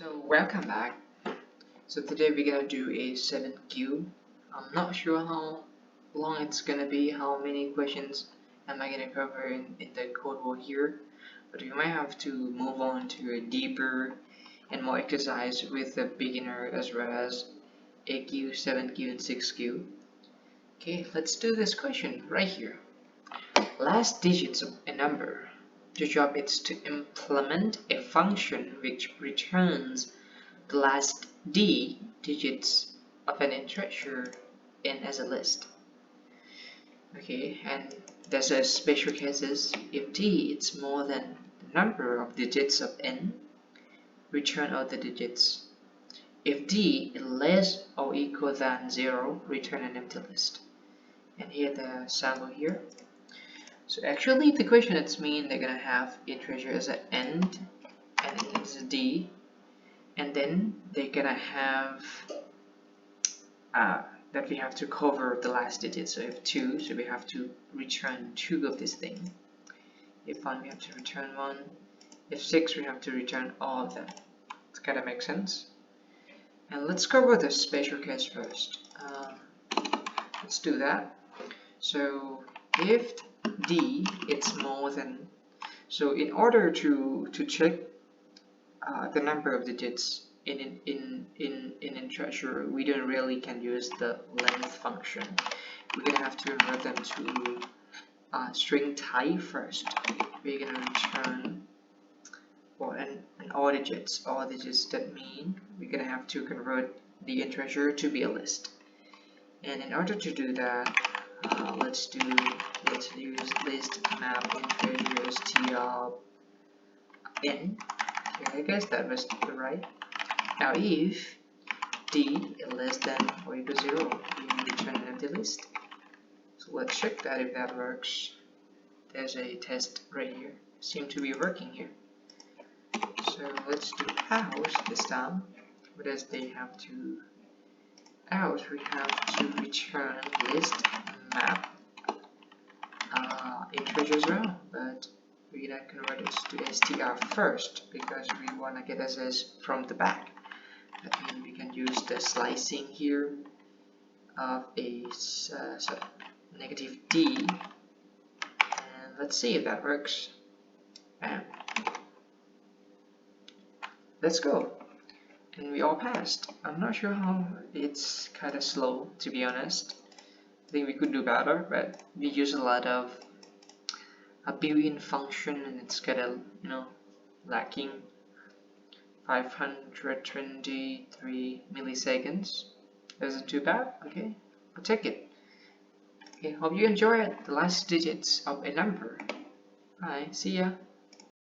So welcome back. So today we're gonna do a 7Q. I'm not sure how long it's gonna be, how many questions am I gonna cover in the Codewar here, but we might have to move on to a deeper and more exercise with the beginner as well as 8Q, 7Q, and 6Q. Okay, let's do this question right here. Last digits of a number. The job is to implement a function which returns the last d digits of an integer in as a list. Okay, and there's a special cases. If d is more than the number of digits of n, return all the digits. If d is less or equal than 0, return an empty list. And here the sample here. So actually the question it's mean they're gonna have integer as an end and as a d, and then they're gonna have that we have to cover the last digit. So if 2, so we have to return 2 of this thing. If 1, we have to return 1. If 6, we have to return all of them. It's gotta make sense. And let's cover the special case first. Let's do that. So if d it's more than, so in order to check the number of digits in integer, we don't really can use the length function. We're gonna have to convert them to string type first. We're gonna return all digits. That mean we're gonna have to convert the integer to be a list. And in order to do that, let's use list map integer str n. Okay, I guess that was right. Now if d is less than or equal to 0, we return an empty list. So let's check that if that works. There's a test right here. Seem to be working here. So let's do else this time. What does they have to else? We have to return list map integer as well, but we're gonna convert it to str first because we want to get SS from the back. That means we can use the slicing here of a negative d, and let's see if that works. Bam. Let's go. And we all passed. I'm not sure how, it's kind of slow to be honest. I think we could do better, but we use a lot of a built-in function and it's kind of, lacking. 523 milliseconds. Isn't too bad. Okay, I'll take it. Okay, hope you enjoy it. The last digits of a number. Bye, see ya.